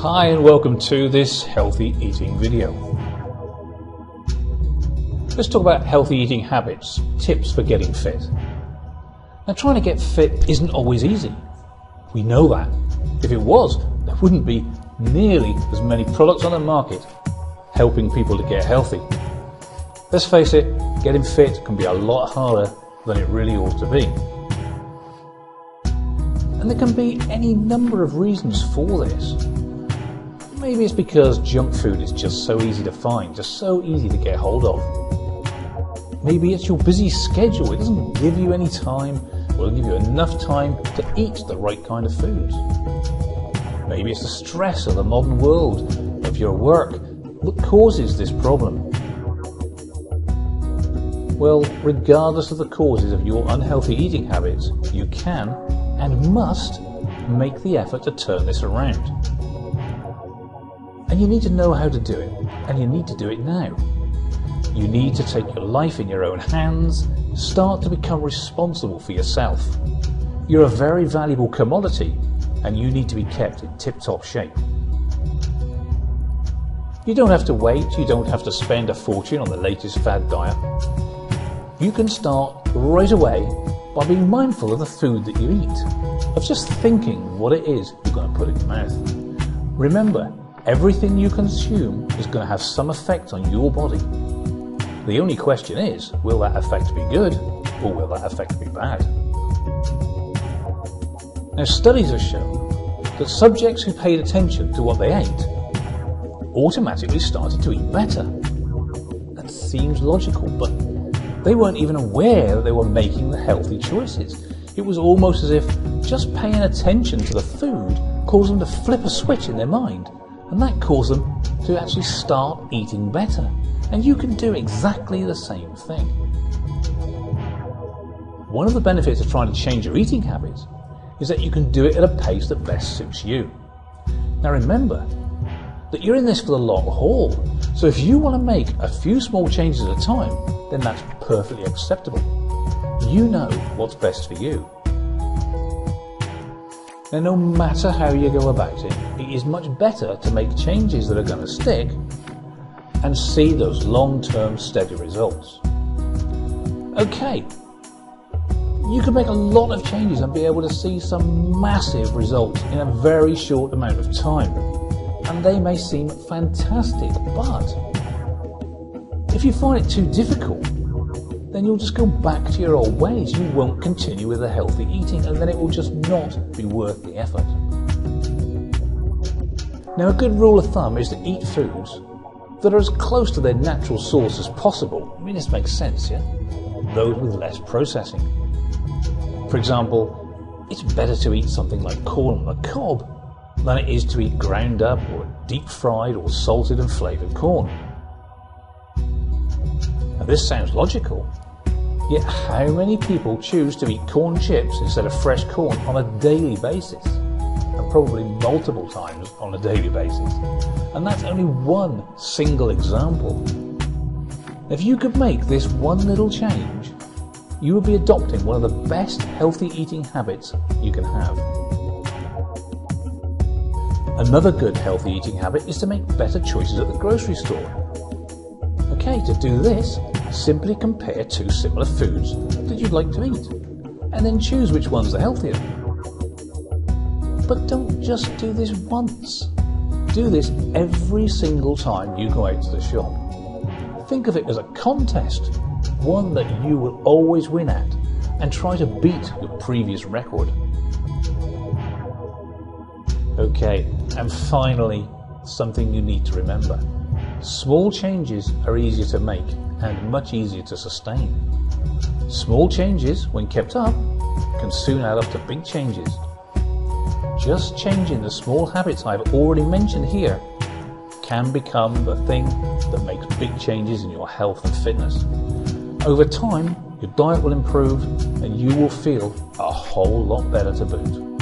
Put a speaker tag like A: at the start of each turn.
A: Hi and welcome to this healthy eating video. Let's talk about healthy eating habits, tips for getting fit. Now, trying to get fit isn't always easy. We know that. If it was, there wouldn't be nearly as many products on the market helping people to get healthy. Let's face it, getting fit can be a lot harder than it really ought to be. And there can be any number of reasons for this. Maybe it's because junk food is just so easy to find, just so easy to get hold of. Maybe it's your busy schedule. It doesn't give you any time, or give you enough time to eat the right kind of foods. Maybe it's the stress of the modern world, of your work, that causes this problem. Well, regardless of the causes of your unhealthy eating habits, you can and must make the effort to turn this around. And you need to know how to do it, and you need to do it now. You need to take your life in your own hands, start to become responsible for yourself. You're a very valuable commodity, and you need to be kept in tip-top shape. You don't have to wait, you don't have to spend a fortune on the latest fad diet. You can start right away by being mindful of the food that you eat, of just thinking what it is you're going to put in your mouth. Remember, everything you consume is going to have some effect on your body. The only question is, will that effect be good or will that effect be bad? Now, studies have shown that subjects who paid attention to what they ate automatically started to eat better. That seems logical, but they weren't even aware that they were making the healthy choices. It was almost as if just paying attention to the food caused them to flip a switch in their mind, and that caused them to actually start eating better. And you can do exactly the same thing. One of the benefits of trying to change your eating habits is that you can do it at a pace that best suits you. Now remember that you're in this for the long haul, so if you want to make a few small changes at a time, then that's perfectly acceptable. You know what's best for you. Now, no matter how you go about it, it is much better to make changes that are going to stick and see those long-term steady results. Okay, you can make a lot of changes and be able to see some massive results in a very short amount of time. And they may seem fantastic, but if you find it too difficult, then you'll just go back to your old ways. You won't continue with the healthy eating, and then it will just not be worth the effort. Now, a good rule of thumb is to eat foods that are as close to their natural source as possible. I mean, this makes sense, yeah? Those with less processing. For example, it's better to eat something like corn on the cob than it is to eat ground up or deep fried or salted and flavoured corn. Now, this sounds logical, yet how many people choose to eat corn chips instead of fresh corn on a daily basis? And probably multiple times on a daily basis. And that's only one single example. If you could make this one little change, you would be adopting one of the best healthy eating habits you can have. Another good healthy eating habit is to make better choices at the grocery store. Okay, to do this, simply compare two similar foods that you'd like to eat, and then choose which ones are healthier. But don't just do this once. Do this every single time you go out to the shop. Think of it as a contest, one that you will always win at, and try to beat your previous record. Okay, and finally, something you need to remember. Small changes are easier to make and much easier to sustain. Small changes, when kept up, can soon add up to big changes. Just changing the small habits I've already mentioned here can become the thing that makes big changes in your health and fitness. Over time, your diet will improve and you will feel a whole lot better to boot.